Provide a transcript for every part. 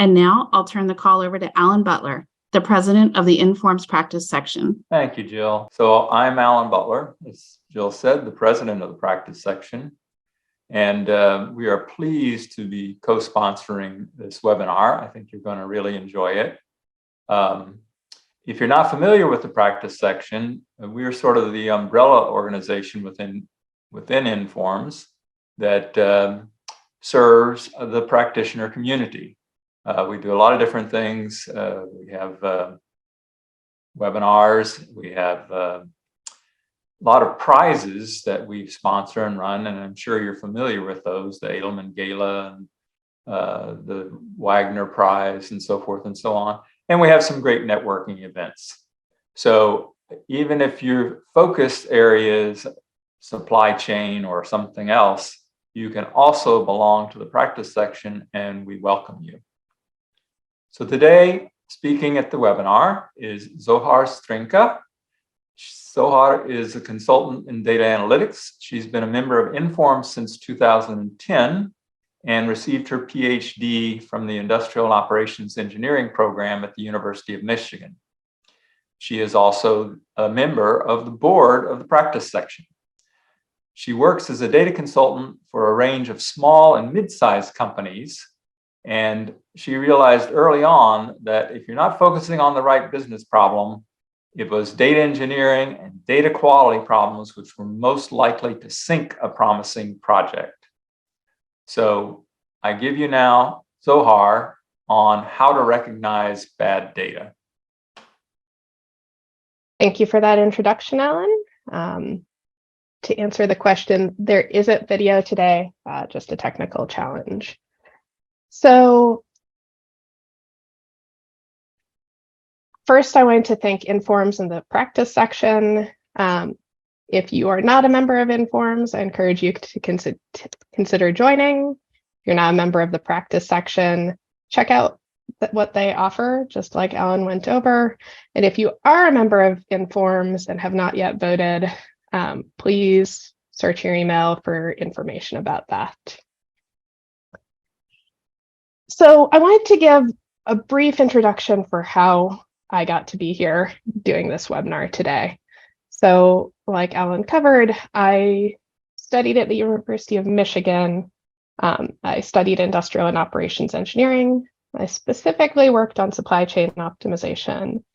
And now I'll turn the call over to Alan Butler, the president of the Informs Practice section. Thank you, Jill. So I'm Alan Butler, as Jill said, the president of the practice section. And we are pleased to be co-sponsoring this webinar. I think you're going to really enjoy it. If you're not familiar with the practice section, we are sort of the umbrella organization within Informs that serves the practitioner community. We do a lot of different things. We have webinars. We have a lot of prizes that we sponsor and run, and I'm sure you're familiar with those, the Edelman Gala and the Wagner Prize and so forth and so on. And we have some great networking events. So even if your focused areas, supply chain or something else, you can also belong to the practice section, and we welcome you. So today, speaking at the webinar is Zohar Strinka. Zohar is a consultant in data analytics. She's been a member of Informs since 2010 and received her PhD from the Industrial and Operations Engineering program at the University of Michigan. She is also a member of the board of the practice section. She works as a data consultant for a range of small and mid-sized companies. And she realized early on that if you're not focusing on the right business problem, it was data engineering and data quality problems which were most likely to sink a promising project. So I give you now Zohar on how to recognize bad data. Thank you for that introduction, Alan. To answer the question, there isn't video today, just a technical challenge. So first, I wanted to thank Informs in the practice section. If you are not a member of Informs, I encourage you to consider joining. If you're not a member of the practice section, check out what they offer, just like Alan went over. And if you are a member of Informs and have not yet voted, please search your email for information about that. So I wanted to give a brief introduction for how I got to be here doing this webinar today. So like Alan covered, I studied at the University of Michigan. I studied industrial and operations engineering. I specifically worked on supply chain optimization.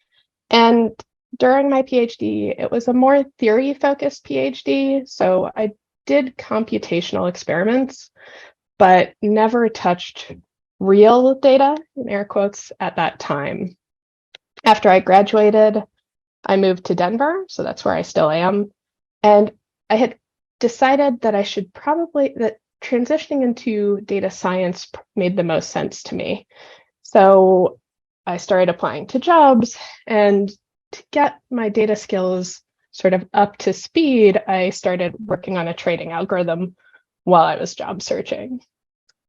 And during my PhD, it was a more theory-focused PhD. So I did computational experiments, but never touched real data, in air quotes, at that time. After I graduated, I moved to Denver, so that's where I still am. And I had decided that that transitioning into data science made the most sense to me. So I started applying to jobs, and to get my data skills sort of up to speed, I started working on a trading algorithm while I was job searching.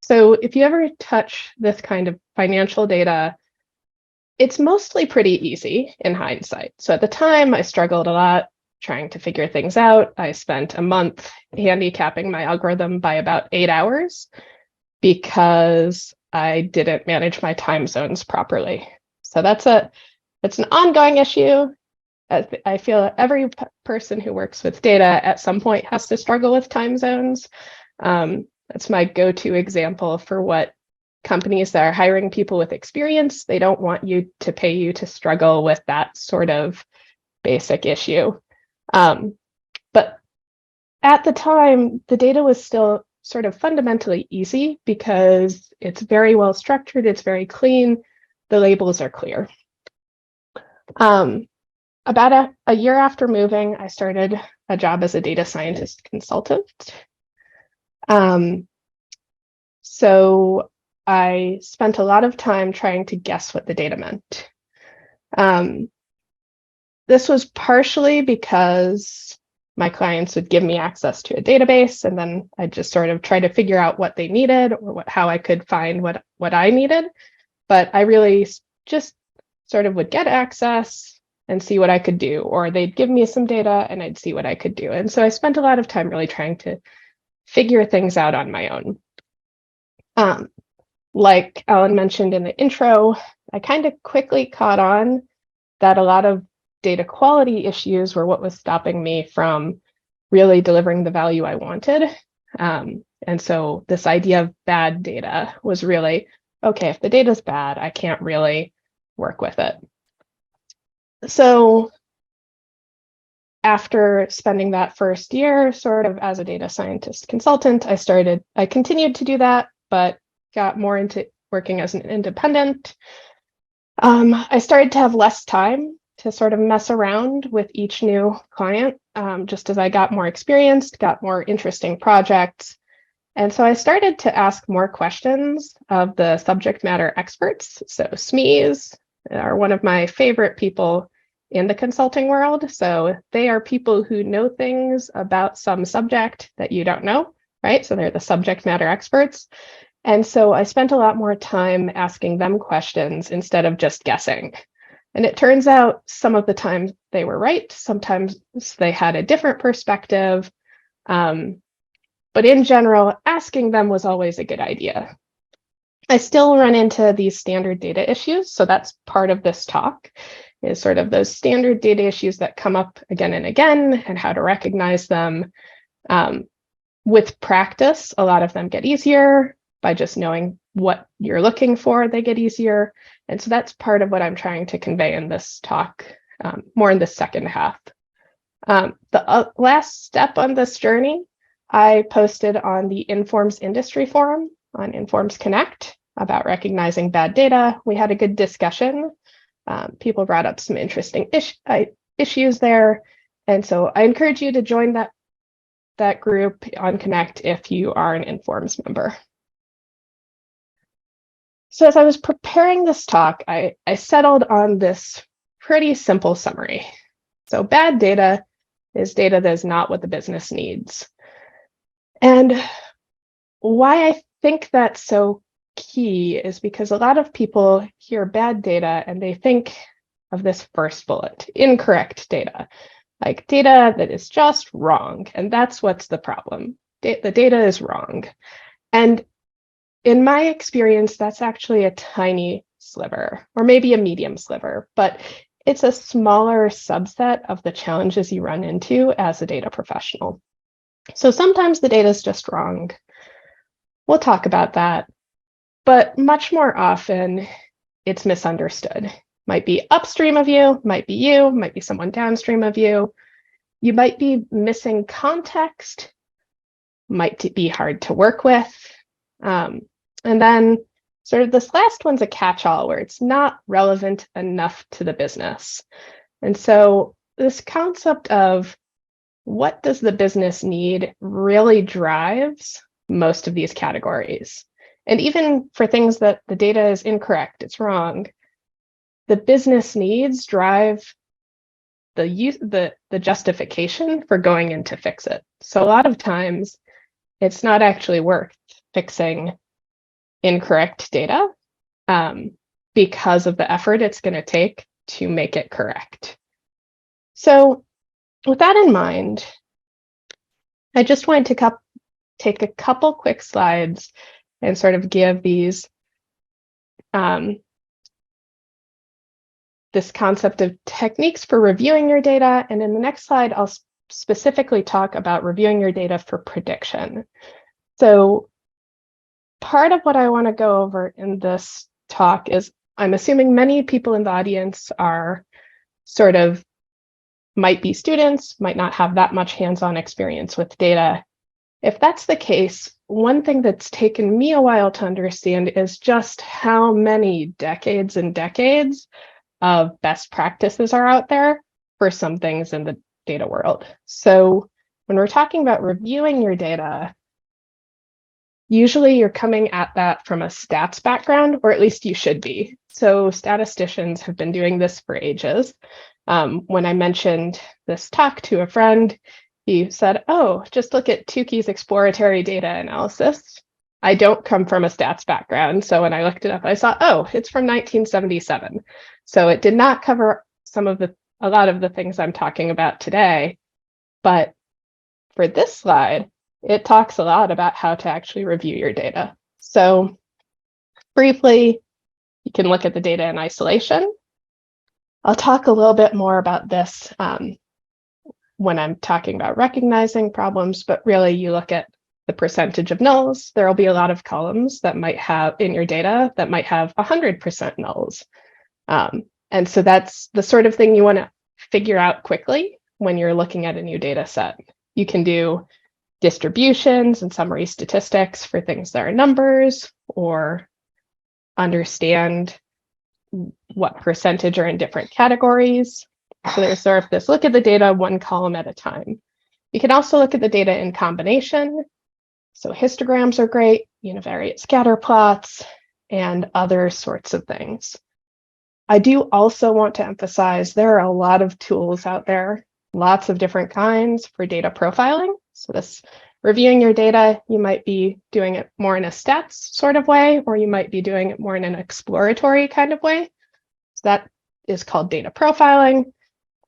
So if you ever touch this kind of financial data, it's mostly pretty easy in hindsight. So at the time, I struggled a lot trying to figure things out. I spent a month handicapping my algorithm by about 8 hours because I didn't manage my time zones properly. So it's an ongoing issue. I feel every person who works with data at some point has to struggle with time zones. That's my go-to example for what companies that are hiring people with experience, they don't want you to pay you to struggle with that sort of basic issue. But at the time, the data was still sort of fundamentally easy because it's very well structured, it's very clean, the labels are clear. About a year after moving, I started a job as a data scientist consultant. So I spent a lot of time trying to guess what the data meant. This was partially because my clients would give me access to a database, and then I'd just sort of try to figure out what they needed or how I could find what I needed. But I really just sort of would get access and see what I could do, or they'd give me some data and I'd see what I could do. And so I spent a lot of time really trying to figure things out on my own. like Alan mentioned in the intro, I kind of quickly caught on that a lot of data quality issues were what was stopping me from really delivering the value I wanted. And so this idea of bad data was really, okay, if the data is bad, I can't really work with it. So after spending that first year sort of as a data scientist consultant, I continued to do that, but got more into working as an independent. I started to have less time to sort of mess around with each new client, just as I got more experienced, got more interesting projects. And so I started to ask more questions of the subject matter experts. So SMEs are one of my favorite people in the consulting world. So they are people who know things about some subject that you don't know, right? So they're the subject matter experts. And so I spent a lot more time asking them questions instead of just guessing. And it turns out some of the time they were right. Sometimes they had a different perspective. But in general, asking them was always a good idea. I still run into these standard data issues. So that's part of this talk, is sort of those standard data issues that come up again and again and how to recognize them. With practice, a lot of them get easier. By just knowing what you're looking for, they get easier. And so that's part of what I'm trying to convey in this talk, more in the second half. The last step on this journey, I posted on the Informs Industry Forum on Informs Connect about recognizing bad data. We had a good discussion. People brought up some interesting issues there. And so I encourage you to join that group on Connect if you are an Informs member. So as I was preparing this talk, I settled on this pretty simple summary. So bad data is data that is not what the business needs. And why I think that's so key is because a lot of people hear bad data and they think of this first bullet, incorrect data, like data that is just wrong. And that's what's the problem. The data is wrong. And in my experience, that's actually a tiny sliver, or maybe a medium sliver, but it's a smaller subset of the challenges you run into as a data professional. So sometimes the data is just wrong. We'll talk about that, but much more often it's misunderstood. Might be upstream of you, might be someone downstream of you. You might be missing context, might be hard to work with. And then sort of this last one's a catch-all where it's not relevant enough to the business. And so this concept of what does the business need really drives most of these categories. And even for things that the data is incorrect, it's wrong, the business needs drive the justification for going in to fix it. So a lot of times it's not actually worth fixing incorrect data because of the effort it's going to take to make it correct. So with that in mind, I just wanted to take a couple quick slides and sort of give these this concept of techniques for reviewing your data. And in the next slide, I'll specifically talk about reviewing your data for prediction. So part of what I want to go over in this talk is I'm assuming many people in the audience are sort of might be students, might not have that much hands-on experience with data. If that's the case, one thing that's taken me a while to understand is just how many decades and decades of best practices are out there for some things in the data world. So when we're talking about reviewing your data, usually you're coming at that from a stats background, or at least you should be. So statisticians have been doing this for ages. When I mentioned this talk to a friend, he said, oh, just look at Tukey's exploratory data analysis. I don't come from a stats background. So when I looked it up, I saw, oh, it's from 1977. So it did not cover a lot of the things I'm talking about today. But for this slide, it talks a lot about how to actually review your data. So briefly, you can look at the data in isolation. I'll talk a little bit more about this when I'm talking about recognizing problems, but really you look at the percentage of nulls. There will be a lot of columns that might have in your data that might have 100% nulls. And so that's the sort of thing you want to figure out quickly when you're looking at a new data set. You can do distributions and summary statistics for things that are numbers, or understand what percentage are in different categories. So there's sort of this look at the data one column at a time. You can also look at the data in combination. So histograms are great, univariate scatter plots, and other sorts of things. I do also want to emphasize there are a lot of tools out there, lots of different kinds for data profiling. So this reviewing your data, you might be doing it more in a stats sort of way, or you might be doing it more in an exploratory kind of way. So that is called data profiling.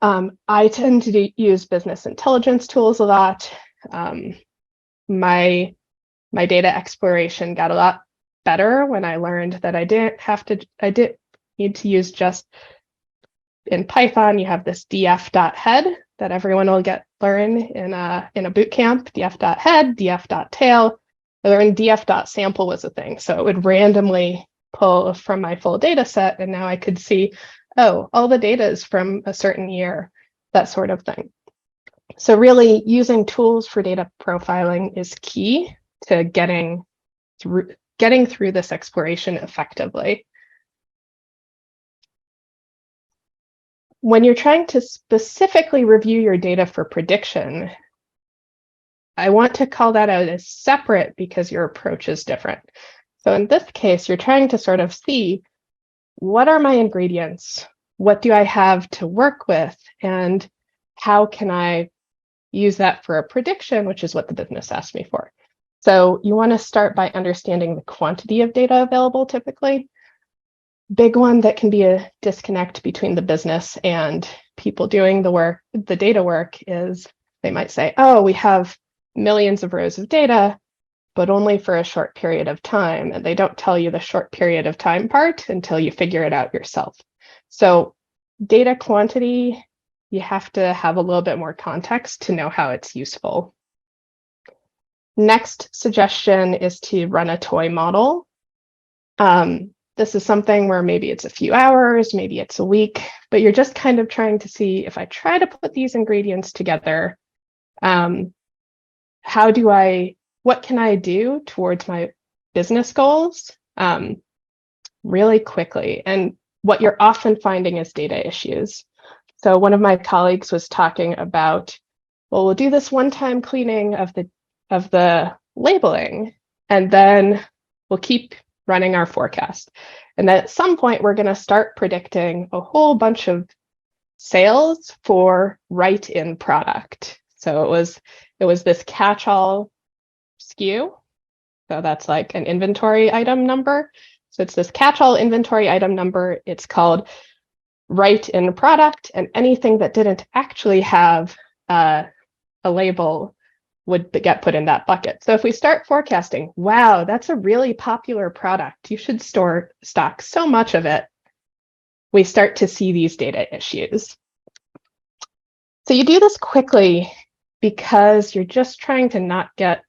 I tend to use business intelligence tools a lot. My data exploration got a lot better when I learned that I didn't need to use just in Python. You have this df.head that everyone will learn in a boot camp. df.head, df.tail. I learned df.sample was a thing, so it would randomly pull from my full data set, and now I could see, oh, all the data is from a certain year, that sort of thing. So really using tools for data profiling is key to getting through this exploration effectively. When you're trying to specifically review your data for prediction, I want to call that out as separate because your approach is different. So in this case, you're trying to sort of see, what are my ingredients? What do I have to work with? And how can I use that for a prediction, which is what the business asked me for. So you want to start by understanding the quantity of data available typically. Big one that can be a disconnect between the business and people doing the work, the data work, is they might say, oh, we have millions of rows of data, but only for a short period of time. And they don't tell you the short period of time part until you figure it out yourself. So data quantity, you have to have a little bit more context to know how it's useful. Next suggestion is to run a toy model. This is something where maybe it's a few hours, maybe it's a week, but you're just kind of trying to see, if I try to put these ingredients together, what can I do towards my business goals really quickly? And what you're often finding is data issues. So one of my colleagues was talking about, well, we'll do this one-time cleaning of the labeling, and then we'll keep running our forecast. And at some point, we're going to start predicting a whole bunch of sales for right-in product. So it was this catch-all SKU. So that's like an inventory item number. So it's this catch-all inventory item number. It's called right-in product, and anything that didn't actually have a label would get put in that bucket. So if we start forecasting, wow, that's a really popular product, you should stock so much of it, we start to see these data issues. So you do this quickly because you're just trying to not get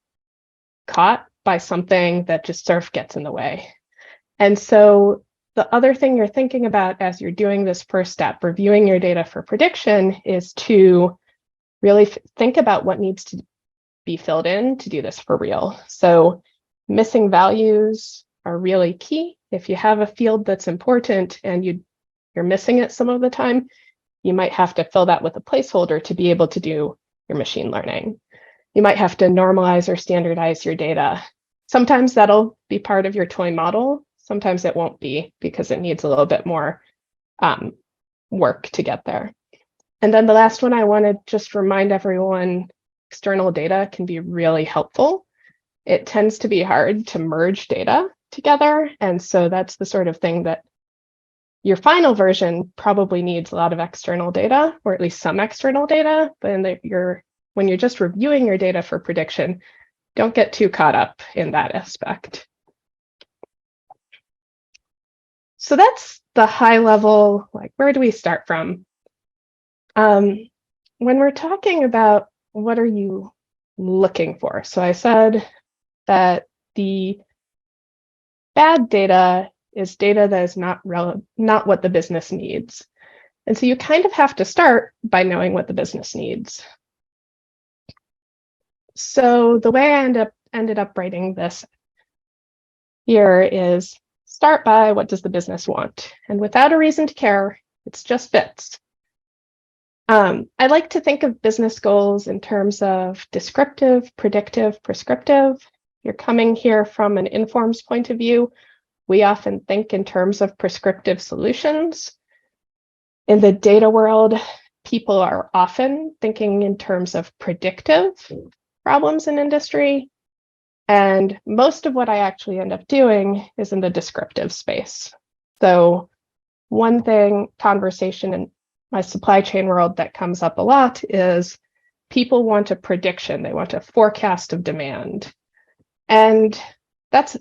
caught by something that just sort of gets in the way. And so the other thing you're thinking about as you're doing this first step, reviewing your data for prediction, is to really think about what needs to be filled in to do this for real. So missing values are really key. If you have a field that's important and you're missing it some of the time, you might have to fill that with a placeholder to be able to do your machine learning. You might have to normalize or standardize your data. Sometimes that'll be part of your toy model. Sometimes it won't be, because it needs a little bit more work to get there. And then the last one, I want to just remind everyone, external data can be really helpful. It tends to be hard to merge data together. And so that's the sort of thing that your final version probably needs a lot of external data, or at least some external data. But when you're just reviewing your data for prediction, don't get too caught up in that aspect. So that's the high level, like, where do we start from? When we're talking about what are you looking for? So I said that the bad data is data that is not what the business needs. And so you kind of have to start by knowing what the business needs. So the way I ended up writing this here is start by what does the business want? And without a reason to care, it's just fits. I like to think of business goals in terms of descriptive, predictive, prescriptive. You're coming here from an informs point of view. We often think in terms of prescriptive solutions. In the data world, people are often thinking in terms of predictive problems in industry. And most of what I actually end up doing is in the descriptive space. So one conversation in my supply chain world that comes up a lot is people want a prediction. They want a forecast of demand. And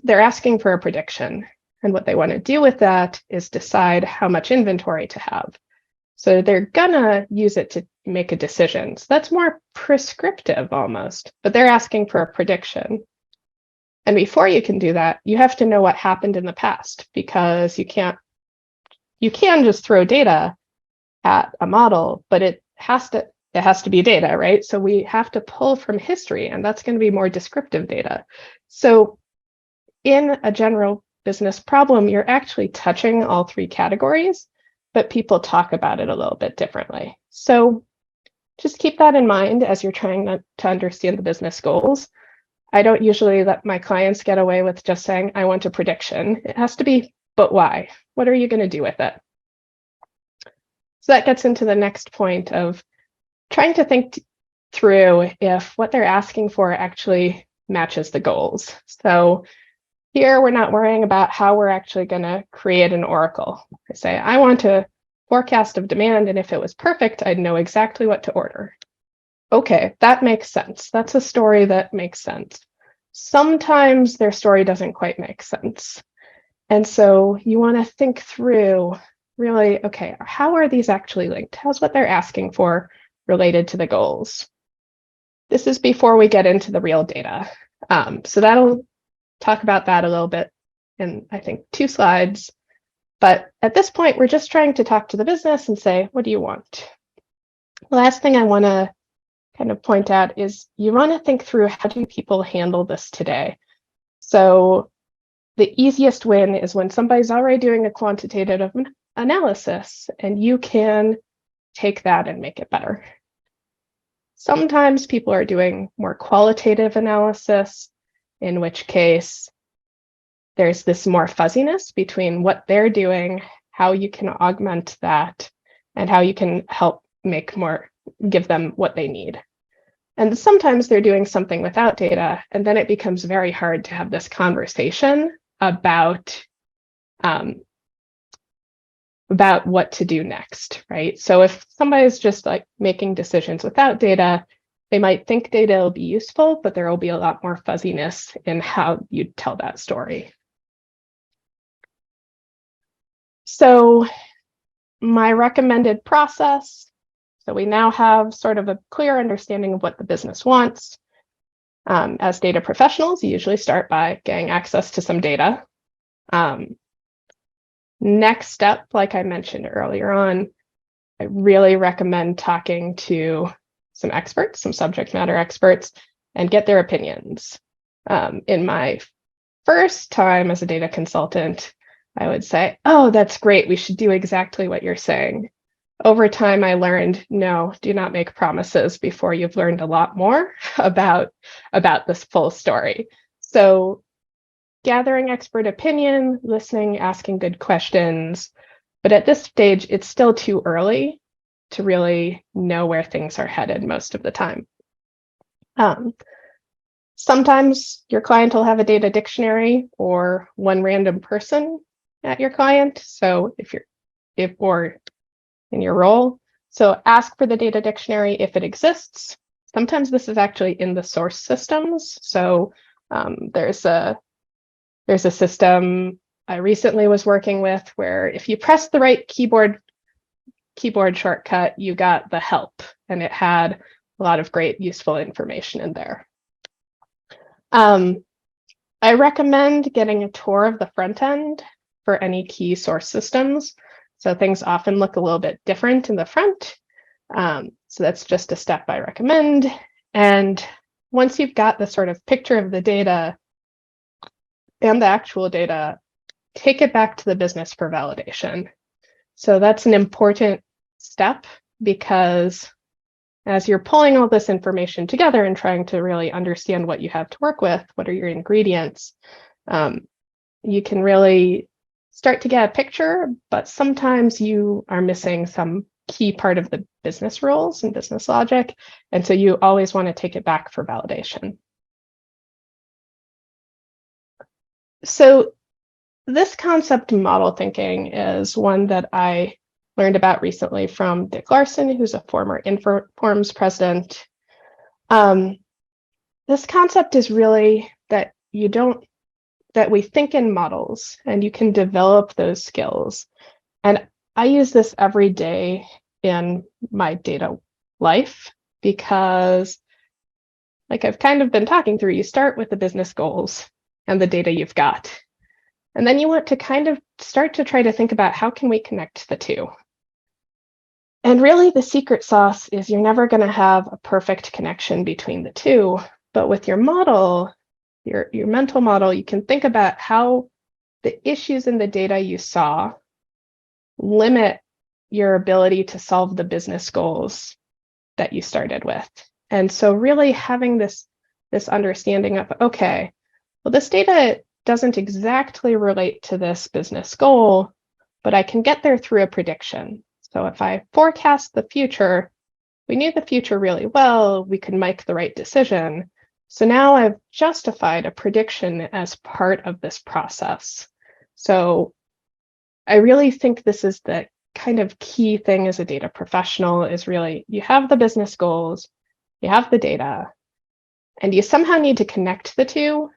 they're asking for a prediction. And what they want to do with that is decide how much inventory to have. So they're gonna use it to make a decision. So that's more prescriptive almost, but they're asking for a prediction. And before you can do that, you have to know what happened in the past, because you can just throw data at a model, but it has to be data, right? So we have to pull from history, and that's going to be more descriptive data. So in a general business problem, you're actually touching all three categories, but people talk about it a little bit differently. So just keep that in mind as you're trying to understand the business goals. I don't usually let my clients get away with just saying, I want a prediction. It has to be, but why? What are you going to do with it? So that gets into the next point of trying to think through if what they're asking for actually matches the goals. So here we're not worrying about how we're actually going to create an oracle. I say, I want a forecast of demand, and if it was perfect, I'd know exactly what to order. Okay, that makes sense. That's a story that makes sense. Sometimes their story doesn't quite make sense. And so you want to think through really, okay, how are these actually linked? How's what they're asking for related to the goals? This is before we get into the real data. So that'll talk about that a little bit in, I think, 2 slides. But at this point, we're just trying to talk to the business and say, what do you want? The last thing I want to kind of point out is you want to think through, how do people handle this today? So the easiest win is when somebody's already doing a quantitative analysis and you can take that and make it better. Sometimes people are doing more qualitative analysis, in which case there's this more fuzziness between what they're doing, how you can augment that, and how you can help give them what they need. And sometimes they're doing something without data, and then it becomes very hard to have this conversation about what to do next, right? So if somebody's just like making decisions without data, they might think data will be useful, but there will be a lot more fuzziness in how you tell that story. So my recommended process, so we now have sort of a clear understanding of what the business wants. As data professionals, you usually start by getting access to some data. Next step, like I mentioned earlier on, I really recommend talking to some experts, some subject matter experts, and get their opinions. In my first time as a data consultant, I would say, oh, that's great, we should do exactly what you're saying. Over time, I learned, no, do not make promises before you've learned a lot more about this full story. So gathering expert opinion, listening, asking good questions. But at this stage, it's still too early to really know where things are headed most of the time. Sometimes your client will have a data dictionary or one random person at your client. So or in your role. So ask for the data dictionary if it exists. Sometimes this is actually in the source systems. So there's a system I recently was working with, where if you press the right keyboard shortcut, you got the help, and it had a lot of great useful information in there. I recommend getting a tour of the front end for any key source systems. So things often look a little bit different in the front. So that's just a step I recommend. And once you've got the sort of picture of the data and the actual data, take it back to the business for validation. So that's an important step, because as you're pulling all this information together and trying to really understand what you have to work with, what are your ingredients, you can really start to get a picture, but sometimes you are missing some key part of the business rules and business logic. And so you always want to take it back for validation. So this concept model thinking is one that I learned about recently from Dick Larson, who's a former Informs president. This concept is really that we think in models, and you can develop those skills. And I use this every day in my data life, because, like I've kind of been talking through, you start with the business goals and the data you've got. And then you want to kind of start to try to think about, how can we connect the two? And really the secret sauce is you're never going to have a perfect connection between the two. But with your model, your mental model, you can think about how the issues in the data you saw limit your ability to solve the business goals that you started with. And so really having this understanding of, okay, well, this data doesn't exactly relate to this business goal, but I can get there through a prediction. So if I forecast the future, we knew the future really well, we could make the right decision. So now I've justified a prediction as part of this process. So I really think this is the kind of key thing as a data professional, is really, you have the business goals, you have the data, and you somehow need to connect the two.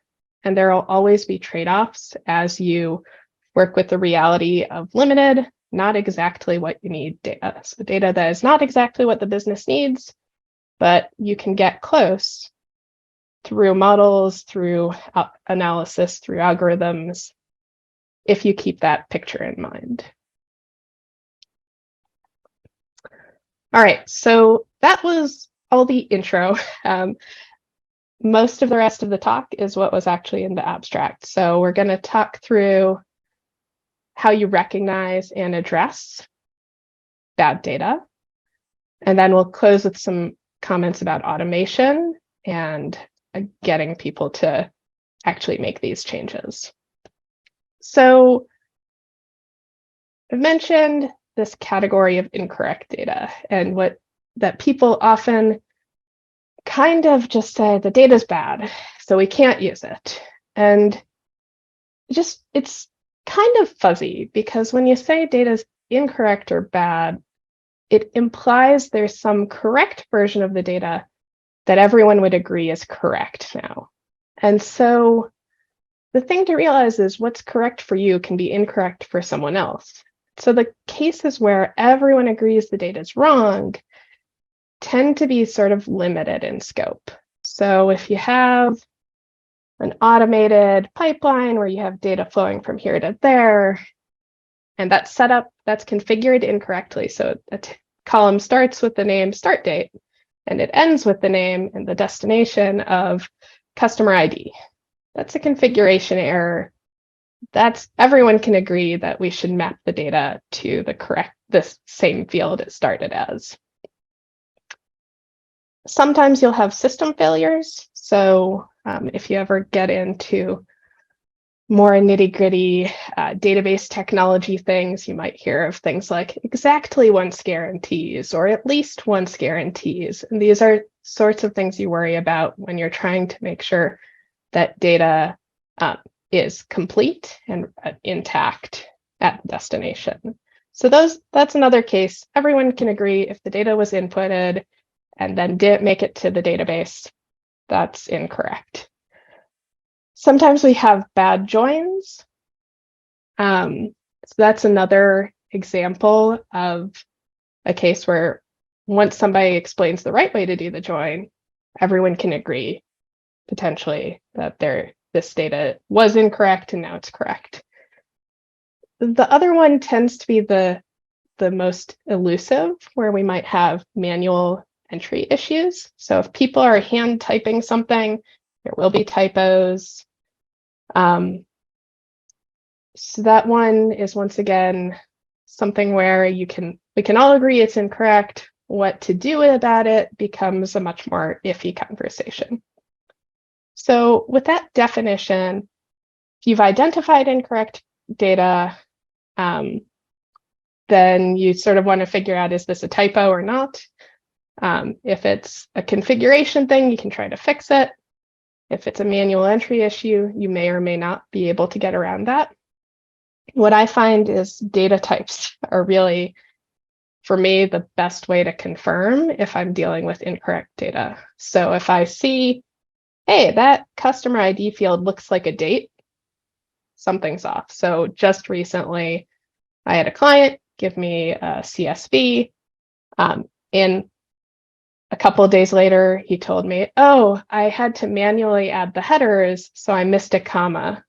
And there will always be trade-offs as you work with the reality of limited, not exactly what you need data. So data that is not exactly what the business needs, but you can get close through models, through analysis, through algorithms, if you keep that picture in mind. All right, so that was all the intro. Most of the rest of the talk is what was actually in the abstract. So we're going to talk through how you recognize and address bad data. And then we'll close with some comments about automation and getting people to actually make these changes. So I've mentioned this category of incorrect data, and that people often kind of just say the data's bad, so we can't use it. And it's kind of fuzzy, because when you say data's incorrect or bad, it implies there's some correct version of the data that everyone would agree is correct now. And so the thing to realize is what's correct for you can be incorrect for someone else. So the cases where everyone agrees the data is wrong tend to be sort of limited in scope. So if you have an automated pipeline where you have data flowing from here to there, and that's set up, that's configured incorrectly. So a column starts with the name start date, and it ends with the name and the destination of customer ID. That's a configuration error. Everyone can agree that we should map the data to the same field it started as. Sometimes you'll have system failures. So if you ever get into more nitty-gritty database technology things, you might hear of things like exactly once guarantees or at least once guarantees. And these are sorts of things you worry about when you're trying to make sure that data is complete and intact at the destination. So that's another case. Everyone can agree if the data was inputted and then didn't make it to the database, that's incorrect. Sometimes we have bad joins. So that's another example of a case where once somebody explains the right way to do the join, everyone can agree potentially that this data was incorrect and now it's correct. The other one tends to be the most elusive, where we might have manual entry issues. So if people are hand typing something, there will be typos. So that one is once again something where we can all agree it's incorrect. What to do about it becomes a much more iffy conversation. So with that definition, if you've identified incorrect data, then you sort of want to figure out, is this a typo or not? If it's a configuration thing, you can try to fix it. If it's a manual entry issue, you may or may not be able to get around that. What I find is data types are really, for me, the best way to confirm if I'm dealing with incorrect data. So if I see, hey, that customer ID field looks like a date, something's off. So just recently, I had a client give me a CSV. And a couple of days later, he told me, oh, I had to manually add the headers, so I missed a comma.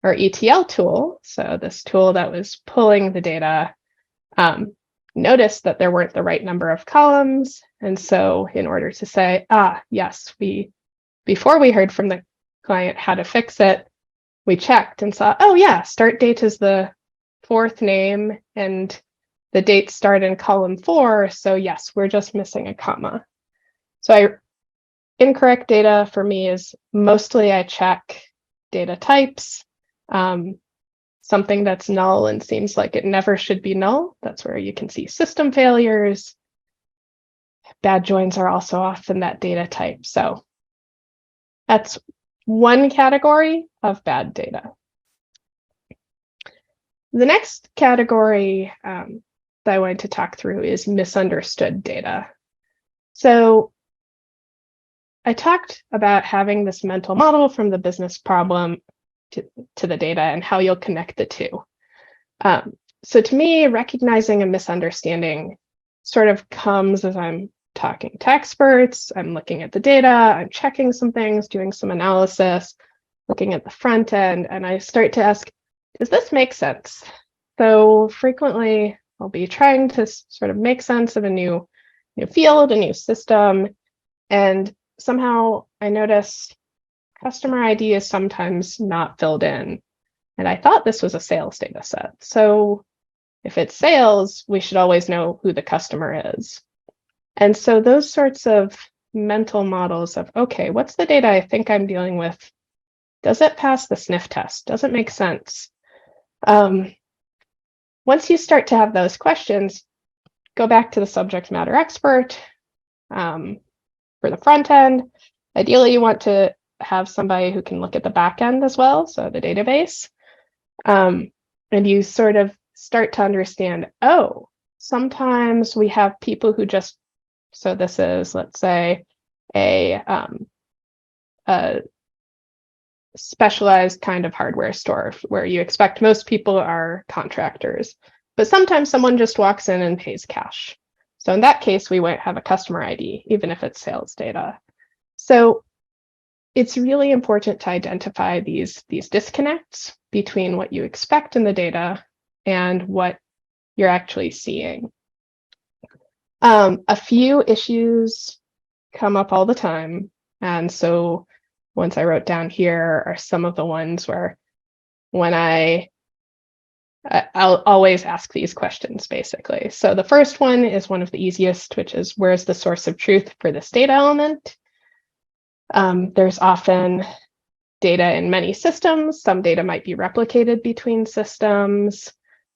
Our ETL tool, so this tool that was pulling the data, noticed that there weren't the right number of columns. And so in order to say, yes, before we heard from the client how to fix it, we checked and saw, oh yeah, start date is the fourth name and the dates start in column 4. So yes, we're just missing a comma. So incorrect data for me is mostly I check data types. Something that's null and seems like it never should be null. That's where you can see system failures. Bad joins are also often that data type. So that's one category of bad data. The next category that I wanted to talk through is misunderstood data. So I talked about having this mental model from the business problem to the data and how you'll connect the two. So to me, recognizing a misunderstanding sort of comes as I'm talking to experts, I'm looking at the data, I'm checking some things, doing some analysis, looking at the front end, and I start to ask, does this make sense? So frequently, I'll be trying to sort of make sense of a new field, a new system, and somehow I notice customer ID is sometimes not filled in. And I thought this was a sales data set. So if it's sales, we should always know who the customer is. And so those sorts of mental models of, okay, what's the data I think I'm dealing with? Does it pass the sniff test? Does it make sense? Once you start to have those questions, go back to the subject matter expert for the front end. Ideally, you want to have somebody who can look at the back end as well, so the database. And you sort of start to understand, oh, sometimes we have people who just, so this is, let's say, a specialized kind of hardware store where you expect most people are contractors, but sometimes someone just walks in and pays cash. So in that case, we won't have a customer ID, even if it's sales data. So it's really important to identify these disconnects between what you expect in the data and what you're actually seeing. A few issues come up all the time. And so ones I wrote down here are some of the ones where when I'll always ask these questions, basically. So the first one is one of the easiest, which is, where's the source of truth for this data element? There's often data in many systems. Some data might be replicated between systems.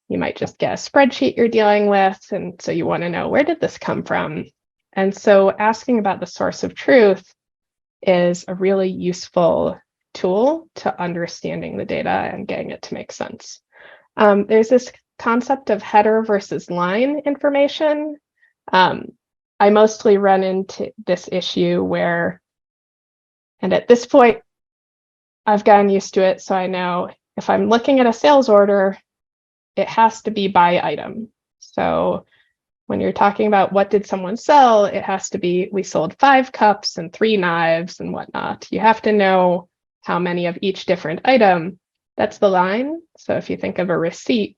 You might just get a spreadsheet you're dealing with. And so you want to know, where did this come from? And so asking about the source of truth is a really useful tool to understanding the data and getting it to make sense. There's this concept of header versus line information. I mostly run into this issue where, and at this point, I've gotten used to it, so I know if I'm looking at a sales order, it has to be by item. So when you're talking about what did someone sell, it has to be, we sold 5 cups and 3 knives and whatnot. You have to know how many of each different item. That's the line. So if you think of a receipt,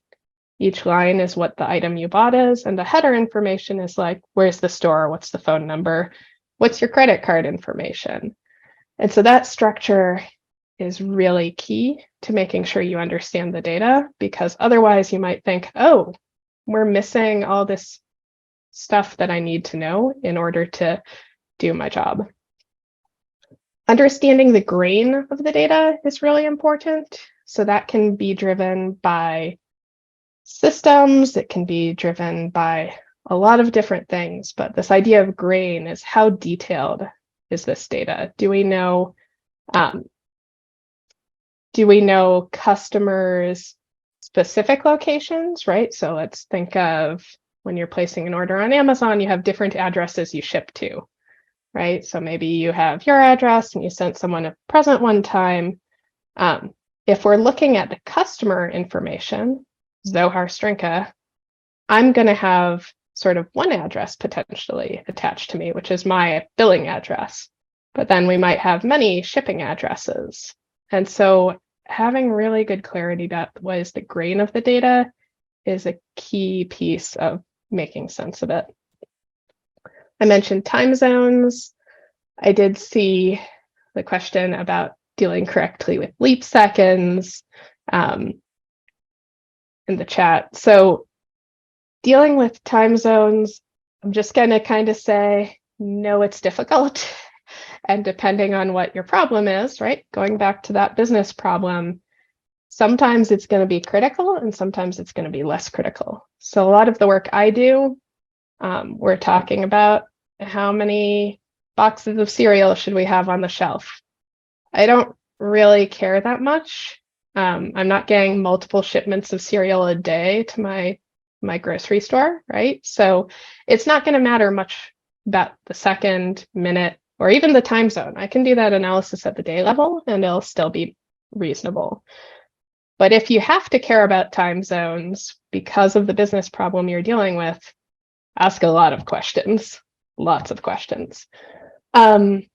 each line is what the item you bought is, and the header information is like, where's the store? What's the phone number? What's your credit card information? And so that structure is really key to making sure you understand the data, because otherwise you might think, oh, we're missing all this stuff that I need to know in order to do my job. Understanding the grain of the data is really important. So that can be driven by systems, it can be driven by a lot of different things, but this idea of grain is how detailed is this data? Do we know customers' specific locations, right? So let's think of when you're placing an order on Amazon, you have different addresses you ship to, right? So maybe you have your address and you sent someone a present one time. If we're looking at the customer information, Zohar Strinka, I'm going to have sort of one address potentially attached to me, which is my billing address. But then we might have many shipping addresses. And so having really good clarity about what is the grain of the data is a key piece of making sense of it. I mentioned time zones. I did see the question about dealing correctly with leap seconds in the chat. So dealing with time zones, I'm just going to kind of say, no, it's difficult. And depending on what your problem is, right? Going back to that business problem, sometimes it's going to be critical and sometimes it's going to be less critical. So a lot of the work I do, we're talking about how many boxes of cereal should we have on the shelf. I don't really care that much. I'm not getting multiple shipments of cereal a day to my grocery store, right? So it's not going to matter much about the second, minute, or even the time zone. I can do that analysis at the day level and it'll still be reasonable. But if you have to care about time zones because of the business problem you're dealing with, ask a lot of questions, lots of questions. One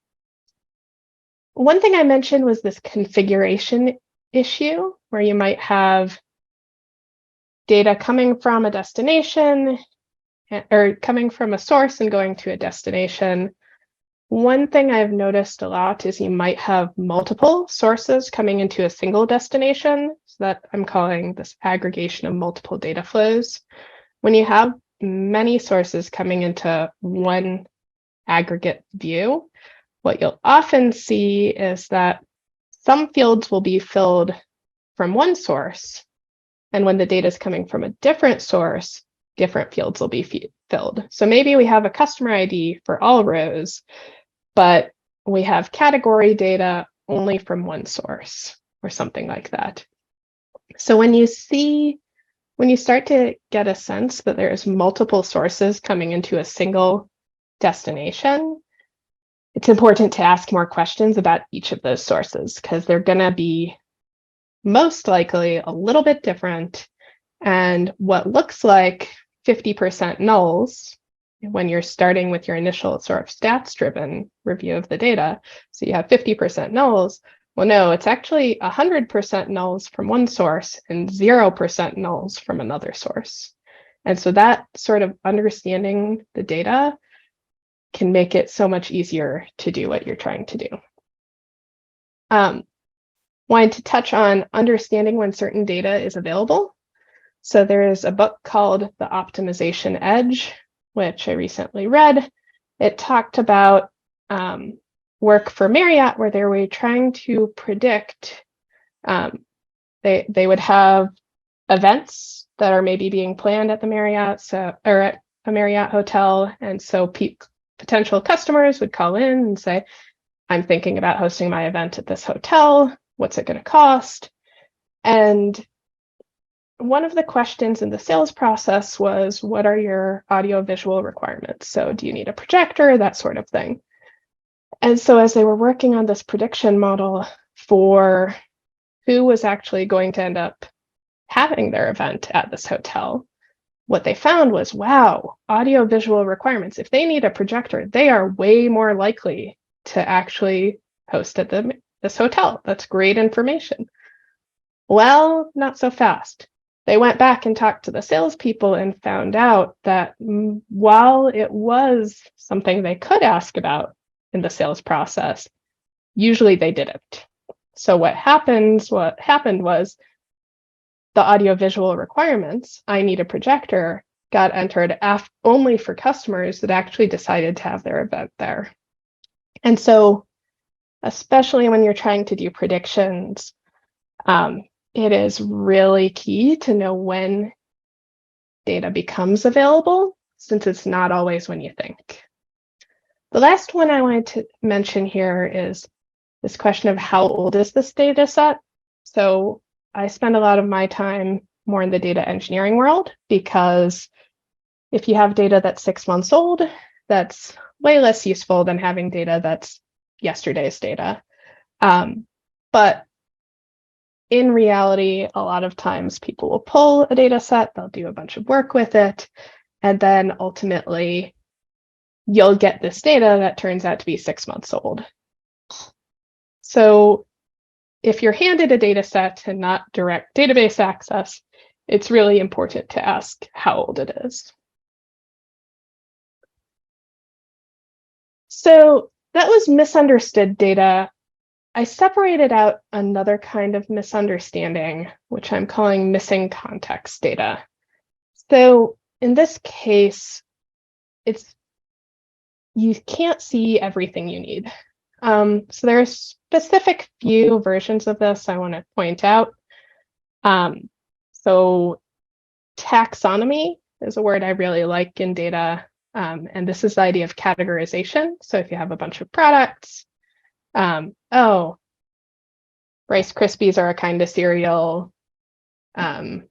thing I mentioned was this configuration issue where you might have data coming from a destination or coming from a source and going to a destination. One thing I've noticed a lot is you might have multiple sources coming into a single destination. So that I'm calling this aggregation of multiple data flows. When you have many sources coming into one aggregate view, what you'll often see is that some fields will be filled from one source. And when the data is coming from a different source, different fields will be filled. So maybe we have a customer ID for all rows, but we have category data only from one source or something like that. So when you start to get a sense that there's multiple sources coming into a single destination, it's important to ask more questions about each of those sources because they're going to be most likely a little bit different. And what looks like 50% nulls when you're starting with your initial sort of stats-driven review of the data, so you have 50% nulls, well, no, it's actually 100% nulls from one source and 0% nulls from another source. And so that sort of understanding the data can make it so much easier to do what you're trying to do. Wanted to touch on understanding when certain data is available. So there's a book called The Optimization Edge, which I recently read. It talked about work for Marriott where they were trying to predict, they would have events that are maybe being planned at the Marriott, or at a Marriott hotel. And so potential customers would call in and say, I'm thinking about hosting my event at this hotel. What's it going to cost? And one of the questions in the sales process was, what are your audio-visual requirements? So do you need a projector, that sort of thing? And so as they were working on this prediction model for who was actually going to end up having their event at this hotel, what they found was, wow, audio-visual requirements. If they need a projector, they are way more likely to actually host at this hotel. That's great information. Well, not so fast. They went back and talked to the salespeople and found out that while it was something they could ask about in the sales process, usually they didn't. So what happened was the audiovisual requirements, I need a projector, got entered only for customers that actually decided to have their event there. And so, especially when you're trying to do predictions, it is really key to know when data becomes available, since it's not always when you think. The last one I wanted to mention here is this question of how old is this data set? So I spend a lot of my time more in the data engineering world, because if you have data that's 6 months old, that's way less useful than having data that's yesterday's data. But in reality, a lot of times people will pull a data set, they'll do a bunch of work with it, and then ultimately you'll get this data that turns out to be 6 months old. So if you're handed a data set and not direct database access, it's really important to ask how old it is. So that was misunderstood data. I separated out another kind of misunderstanding, which I'm calling missing context data. So in this case, you can't see everything you need. So there are specific few versions of this I want to point out. So taxonomy is a word I really like in data. And this is the idea of categorization. So if you have a bunch of products, oh, Rice Krispies are a kind of cereal, and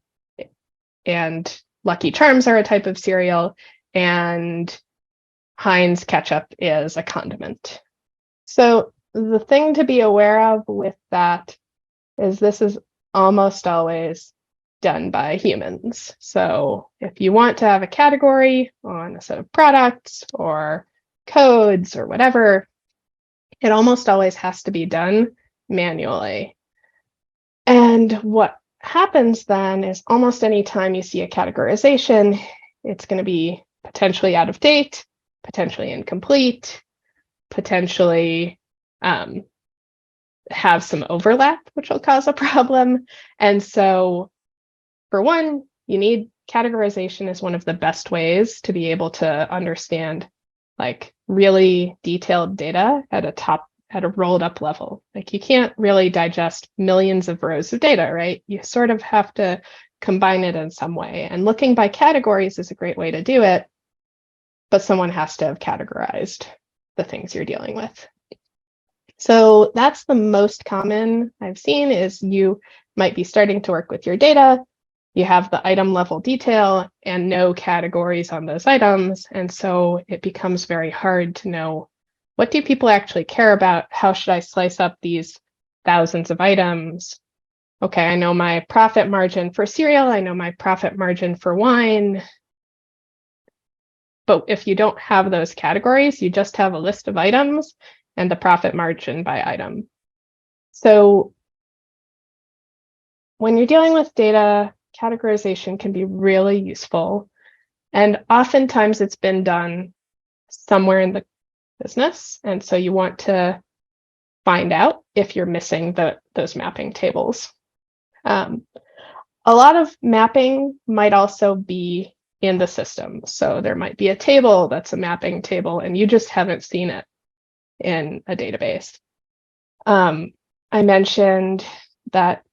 Lucky Charms are a type of cereal, and Heinz ketchup is a condiment. So the thing to be aware of with that is this is almost always done by humans. So if you want to have a category on a set of products or codes or whatever, it almost always has to be done manually. And what happens then is almost any time you see a categorization, it's going to be potentially out of date, potentially incomplete, potentially have some overlap, which will cause a problem. And so for one, you need categorization is one of the best ways to be able to understand like really detailed data at a rolled up level. Like you can't really digest millions of rows of data, right? You sort of have to combine it in some way. And looking by categories is a great way to do it, but someone has to have categorized the things you're dealing with. So that's the most common I've seen is you might be starting to work with your data. You have the item level detail and no categories on those items. And so it becomes very hard to know, what do people actually care about? How should I slice up these thousands of items? Okay, I know my profit margin for cereal. I know my profit margin for wine. But if you don't have those categories, you just have a list of items and the profit margin by item. So when you're dealing with data, categorization can be really useful. And oftentimes it's been done somewhere in the business. And so you want to find out if you're missing those mapping tables. A lot of mapping might also be in the system. So there might be a table that's a mapping table and you just haven't seen it in a database. I mentioned that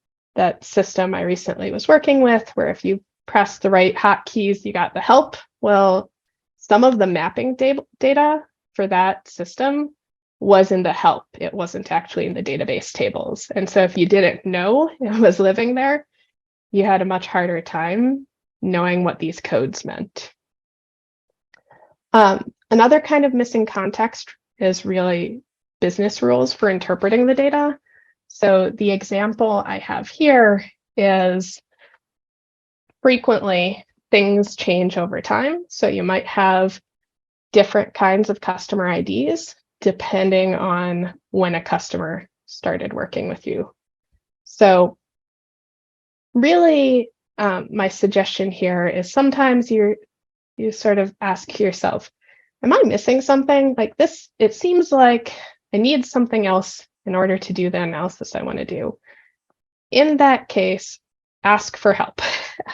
system I recently was working with where if you press the right hotkeys, you got the help. Well, some of the mapping data for that system was in the help. It wasn't actually in the database tables. And so if you didn't know it was living there, you had a much harder time knowing what these codes meant. Another kind of missing context is really business rules for interpreting the data. So the example I have here is frequently things change over time. So you might have different kinds of customer IDs depending on when a customer started working with you. So really, my suggestion here is sometimes you sort of ask yourself, am I missing something? Like this, it seems like I need something else in order to do the analysis I want to do. In that case, ask for help.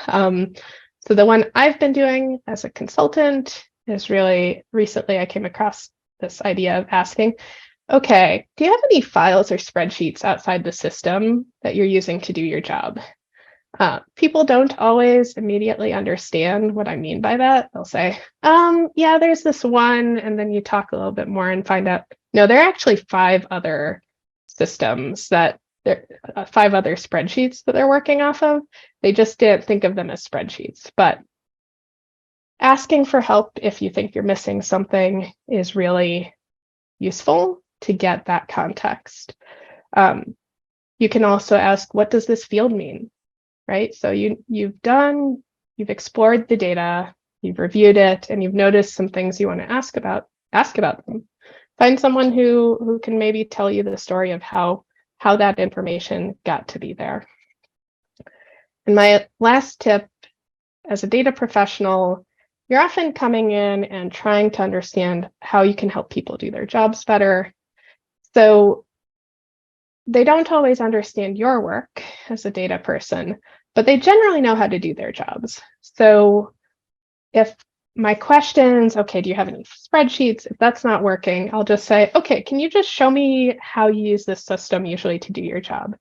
So the one I've been doing as a consultant is really recently I came across this idea of asking, okay, do you have any files or spreadsheets outside the system that you're using to do your job? People don't always immediately understand what I mean by that. They'll say, yeah, there's this one, and then you talk a little bit more and find out, no, there are actually 5 other systems that 5 other spreadsheets that they're working off of. They just didn't think of them as spreadsheets. But asking for help if you think you're missing something is really useful to get that context. You can also ask, what does this field mean? Right? So you've explored the data, you've reviewed it, and you've noticed some things you want to ask about them. Find someone who can maybe tell you the story of how that information got to be there. And my last tip, as a data professional, you're often coming in and trying to understand how you can help people do their jobs better. So they don't always understand your work as a data person, but they generally know how to do their jobs. So if my questions, okay, do you have any spreadsheets? If that's not working, I'll just say, okay, can you just show me how you use this system usually to do your job?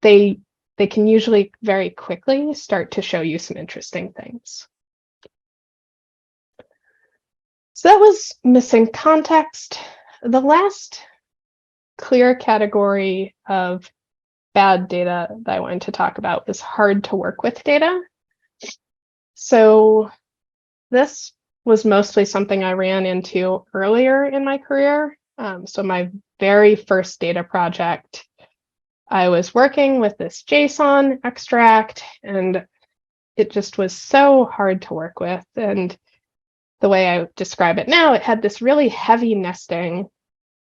They can usually very quickly start to show you some interesting things. So that was missing context. The last clear category of bad data that I wanted to talk about was hard to work with data. So this was mostly something I ran into earlier in my career. So my very first data project, I was working with this JSON extract, and it just was so hard to work with. And the way I describe it now, it had this really heavy nesting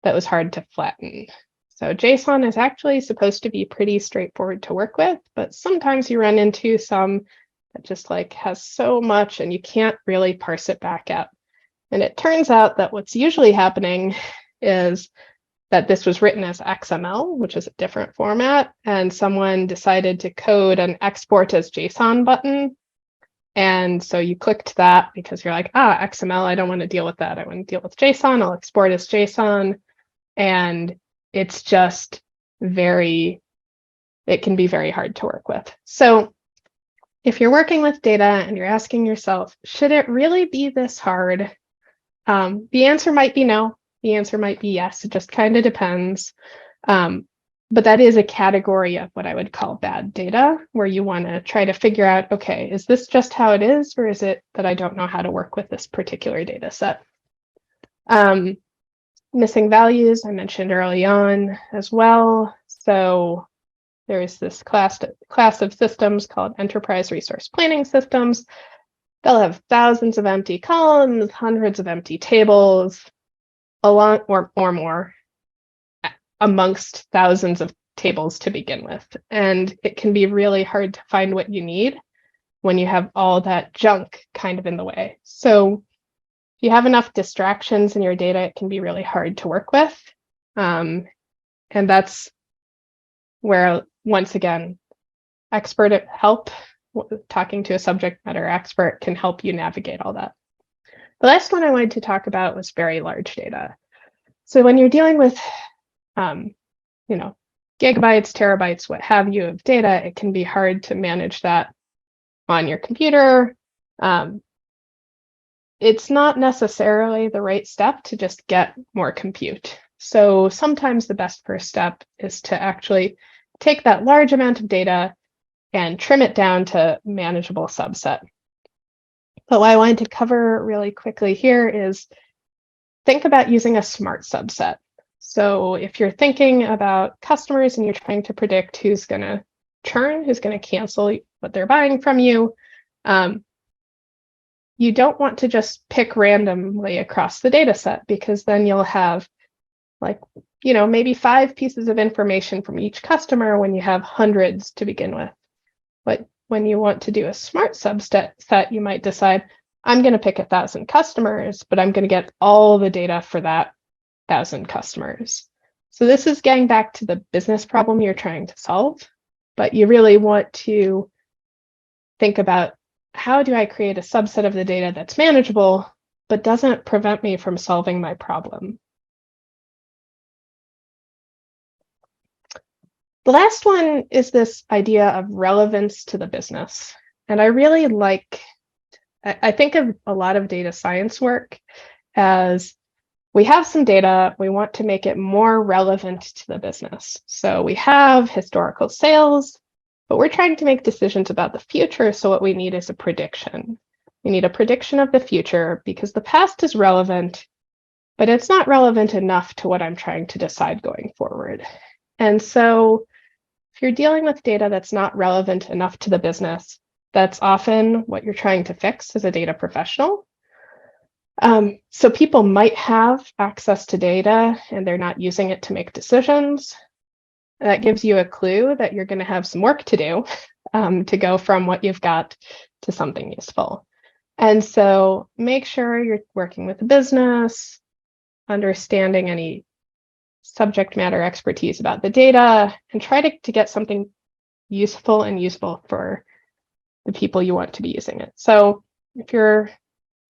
that was hard to flatten. So JSON is actually supposed to be pretty straightforward to work with, but sometimes you run into some that just like has so much and you can't really parse it back out. And it turns out that what's usually happening is that this was written as XML, which is a different format, and someone decided to code an export as JSON button. And so you clicked that because you're like, XML, I don't want to deal with that. I want to deal with JSON. I'll export as JSON. And it's just it can be very hard to work with. So if you're working with data and you're asking yourself, should it really be this hard? The answer might be no. The answer might be yes. It just kind of depends. But that is a category of what I would call bad data, where you want to try to figure out, okay, is this just how it is, or is it that I don't know how to work with this particular data set? Missing values, I mentioned early on as well. So there's this class of systems called enterprise resource planning systems. They'll have thousands of empty columns, hundreds of empty tables, along or more, amongst thousands of tables to begin with. And it can be really hard to find what you need when you have all that junk kind of in the way. So if you have enough distractions in your data, it can be really hard to work with. And that's where, once again, expert help, talking to a subject matter expert can help you navigate all that. The last one I wanted to talk about was very large data. So when you're dealing with, gigabytes, terabytes, what have you of data, it can be hard to manage that on your computer. It's not necessarily the right step to just get more compute. So sometimes the best first step is to actually take that large amount of data and trim it down to manageable subset. But what I wanted to cover really quickly here is think about using a smart subset. So if you're thinking about customers and you're trying to predict who's going to churn, who's going to cancel what they're buying from you, you don't want to just pick randomly across the data set, because then you'll have maybe 5 pieces of information from each customer when you have hundreds to begin with. But when you want to do a smart subset, you might decide, I'm going to pick 1,000 customers, but I'm going to get all the data for that 1,000 customers. So this is getting back to the business problem you're trying to solve, but you really want to think about, how do I create a subset of the data that's manageable, but doesn't prevent me from solving my problem? The last one is this idea of relevance to the business. And I really I think of a lot of data science work as, we have some data, we want to make it more relevant to the business. So we have historical sales, but we're trying to make decisions about the future. So what we need is a prediction. We need a prediction of the future, because the past is relevant, but it's not relevant enough to what I'm trying to decide going forward. And so if you're dealing with data that's not relevant enough to the business, that's often what you're trying to fix as a data professional. So people might have access to data and they're not using it to make decisions. That gives you a clue that you're going to have some work to do to go from what you've got to something useful. And so make sure you're working with the business, understanding any subject matter expertise about the data, and try to get something useful and usable for the people you want to be using it. So if you're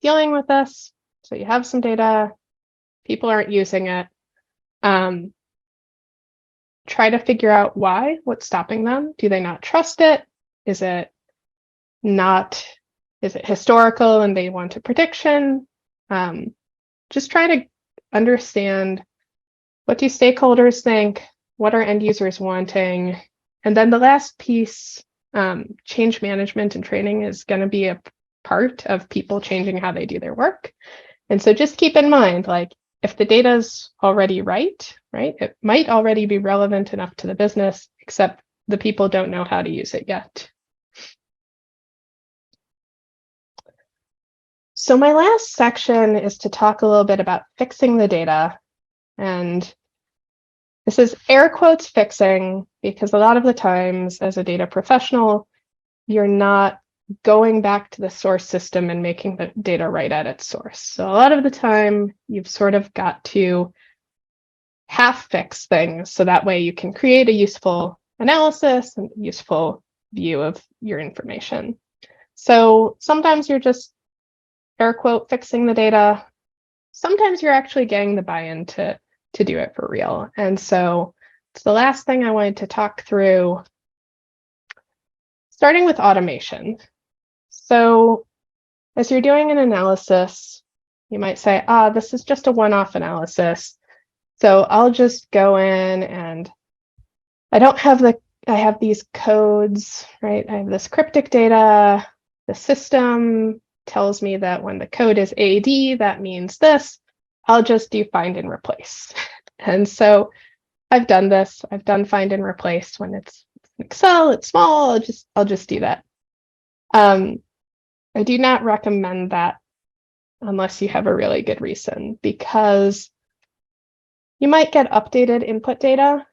dealing with this, so you have some data, people aren't using it, try to figure out why, what's stopping them. Do they not trust it? Is it historical and they want a prediction? Just try to understand, what do stakeholders think? What are end users wanting? And then the last piece, change management and training, is going to be a part of people changing how they do their work. And so just keep in mind, if the data's already right, it might already be relevant enough to the business, except the people don't know how to use it yet. So my last section is to talk a little bit about fixing the data. And this is air quotes fixing, because a lot of the times as a data professional, you're not going back to the source system and making the data right at its source. So a lot of the time you've sort of got to half fix things, so that way you can create a useful analysis and useful view of your information. So sometimes you're just air quote fixing the data. Sometimes you're actually getting the buy-in to do it for real. And so it's the last thing I wanted to talk through, starting with automation. So as you're doing an analysis, you might say, this is just a one-off analysis. So I'll just go in and I have these codes, right? I have this cryptic data. The system tells me that when the code is AD, that means this. I'll just do find and replace. And so I've done this. I've done find and replace when it's Excel, it's small. I'll just do that. I do not recommend that unless you have a really good reason, because you might get updated input data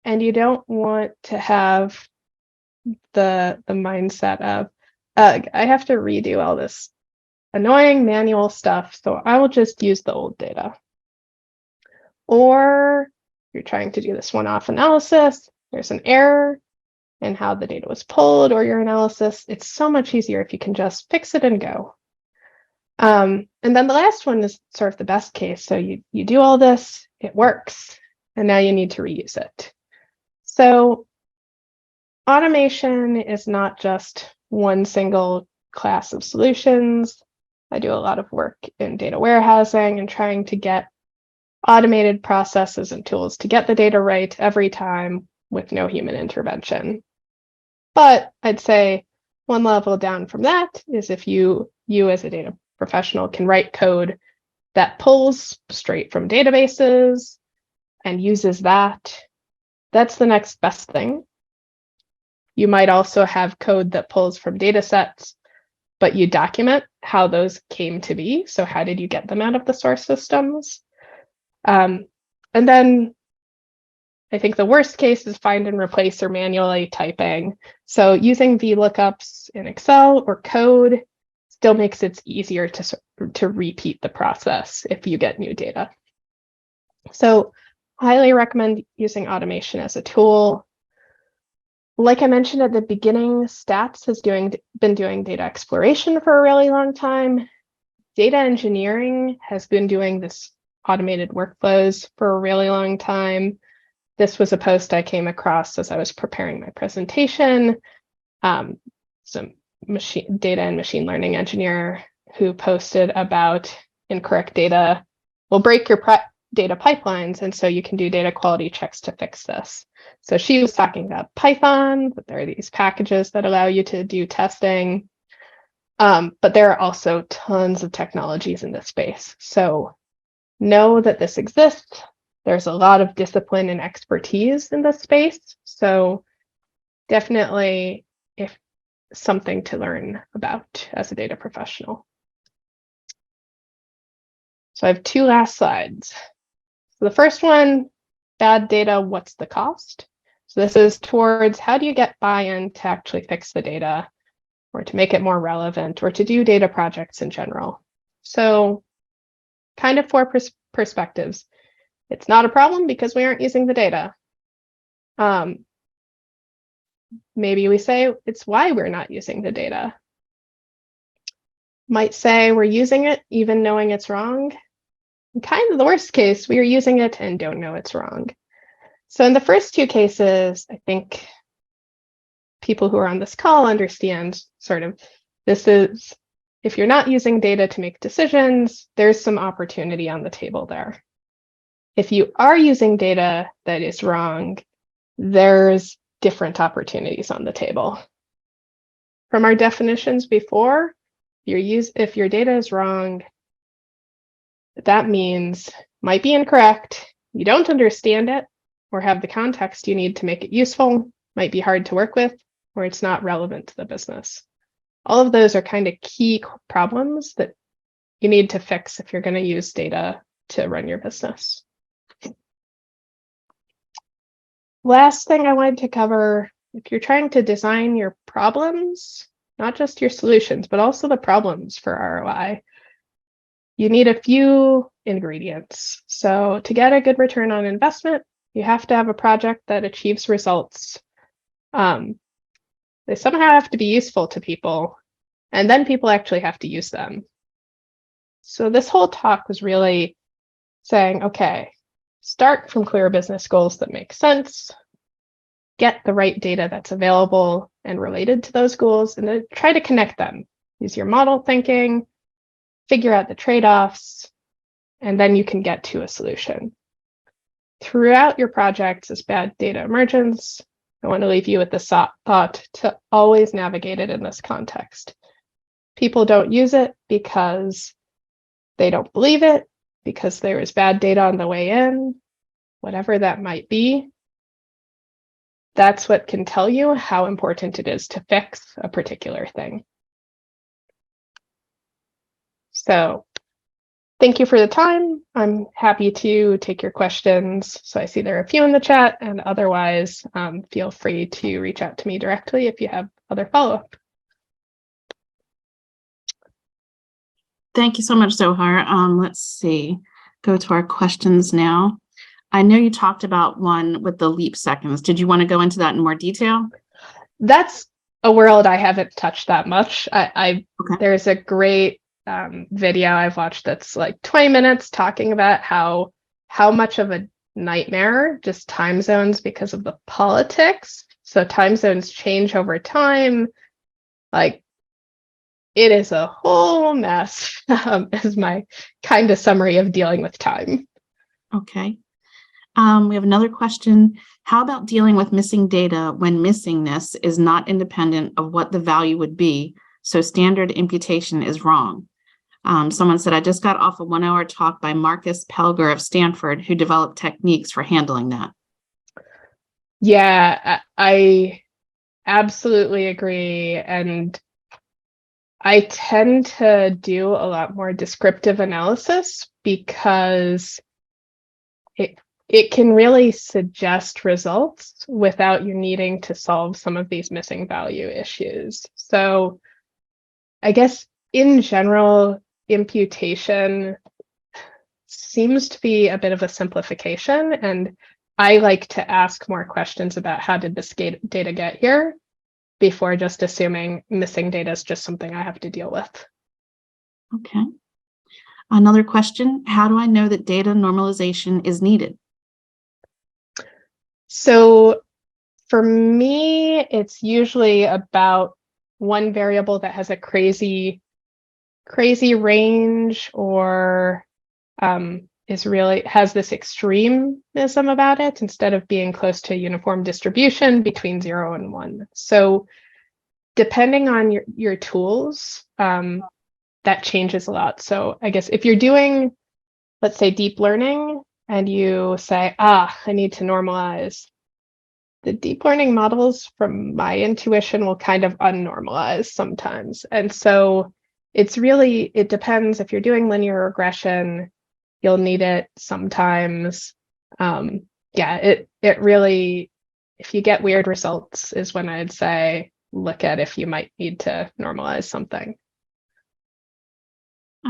and you don't want to have the mindset of, I have to redo all this annoying manual stuff, so I will just use the old data. Or you're trying to do this one-off analysis, there's an error in how the data was pulled or your analysis. It's so much easier if you can just fix it and go. And then the last one is sort of the best case. So you do all this, it works, and now you need to reuse it. So automation is not just one single class of solutions. I do a lot of work in data warehousing and trying to get automated processes and tools to get the data right every time with no human intervention. But I'd say one level down from that is if you as a data professional can write code that pulls straight from databases, and uses that, that's the next best thing. You might also have code that pulls from data sets, but you document how those came to be. So how did you get them out of the source systems? And then I think the worst case is find and replace or manually typing. So using VLOOKUPs in Excel or code still makes it easier to repeat the process if you get new data. So highly recommend using automation as a tool. Like I mentioned at the beginning, Stats has been doing data exploration for a really long time. Data engineering has been doing this automated workflows for a really long time. This was a post I came across as I was preparing my presentation. Some data and machine learning engineer who posted about incorrect data will break your data pipelines, and so you can do data quality checks to fix this. So she was talking about Python, but there are these packages that allow you to do testing. But there are also tons of technologies in this space. So know that this exists. There's a lot of discipline and expertise in this space. So definitely if something to learn about as a data professional. So I have two last slides. So the first one, bad data, what's the cost? So this is towards how do you get buy-in to actually fix the data or to make it more relevant or to do data projects in general. So kind of four perspectives. It's not a problem because we aren't using the data. Maybe we say it's why we're not using the data. Might say we're using it even knowing it's wrong. In kind of the worst case, we are using it and don't know it's wrong. So in the first two cases, I think people who are on this call understand sort of this is, if you're not using data to make decisions, there's some opportunity on the table there. If you are using data that is wrong, there's different opportunities on the table. From our definitions before, if your data is wrong, that means might be incorrect, you don't understand it, or have the context you need to make it useful, might be hard to work with, or it's not relevant to the business. All of those are kind of key problems that you need to fix if you're going to use data to run your business. Last thing I wanted to cover, if you're trying to design your problems, not just your solutions, but also the problems for ROI, you need a few ingredients. So to get a good return on investment, you have to have a project that achieves results. They somehow have to be useful to people, and then people actually have to use them. So this whole talk was really saying, okay, start from clear business goals that make sense, get the right data that's available and related to those goals, and then try to connect them. Use your model thinking, figure out the trade-offs, and then you can get to a solution. Throughout your projects as bad data emerges, I want to leave you with the thought to always navigate it in this context. People don't use it because they don't believe it, because there is bad data on the way in, whatever that might be. That's what can tell you how important it is to fix a particular thing. So thank you for the time. I'm happy to take your questions. So I see there are a few in the chat, and otherwise feel free to reach out to me directly if you have other follow-up. Thank you so much, Zohar. Let's see, go to our questions now. I know you talked about one with the leap seconds. Did you want to go into that in more detail? That's a world I haven't touched that much. Okay. There's a great video I've watched that's like 20 minutes talking about how much of a nightmare just time zones because of the politics. So time zones change over time. Like, it is a whole mess, is my kind of summary of dealing with time. Okay. We have another question. How about dealing with missing data when missingness is not independent of what the value would be, so standard imputation is wrong? Someone said, I just got off a 1-hour talk by Marcus Pelger of Stanford, who developed techniques for handling that. Yeah, I absolutely agree. And I tend to do a lot more descriptive analysis because it can really suggest results without you needing to solve some of these missing value issues. So I guess in general, imputation seems to be a bit of a simplification, and I like to ask more questions about how did this data get here before just assuming missing data is just something I have to deal with. Okay. Another question, how do I know that data normalization is needed? So for me, it's usually about one variable that has a crazy range or has this extremism about it instead of being close to a uniform distribution between 0 and 1. So depending on your tools, that changes a lot. So I guess if you're doing, let's say, deep learning, and you say, I need to normalize, the deep learning models, from my intuition, will kind of unnormalize sometimes. And so it depends. If you're doing linear regression, you'll need it sometimes. It really, if you get weird results, is when I'd say, look at if you might need to normalize something.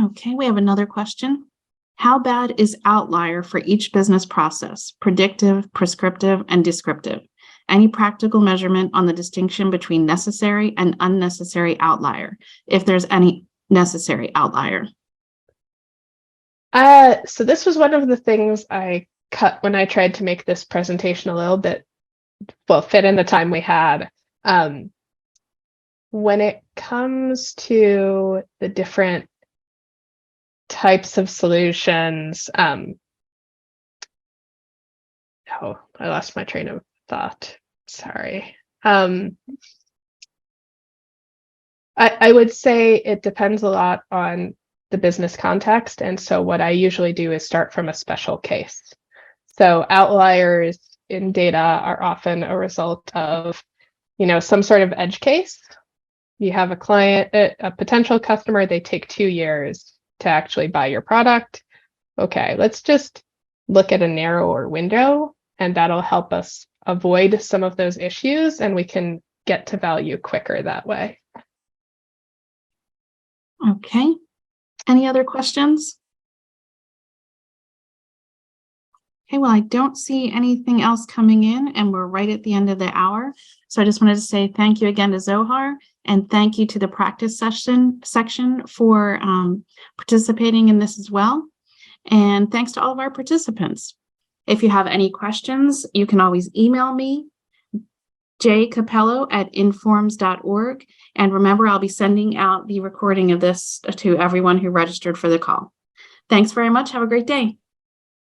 Okay, we have another question. How bad is outlier for each business process, predictive, prescriptive, and descriptive? Any practical measurement on the distinction between necessary and unnecessary outlier, if there's any necessary outlier? So this was one of the things I cut when I tried to make this presentation a little bit, fit in the time we had. When it comes to the different types of solutions, I lost my train of thought. Sorry. I would say it depends a lot on the business context. And so what I usually do is start from a special case. So outliers in data are often a result of, some sort of edge case. You have a client, a potential customer, they take 2 years to actually buy your product. Okay, let's just look at a narrower window, and that'll help us avoid some of those issues, and we can get to value quicker that way. Okay. Any other questions? Okay, well, I don't see anything else coming in, and we're right at the end of the hour. So I just wanted to say thank you again to Zohar, and thank you to the practice section for participating in this as well. And thanks to all of our participants. If you have any questions, you can always email me, jcapello@informs.org. And remember, I'll be sending out the recording of this to everyone who registered for the call. Thanks very much. Have a great day.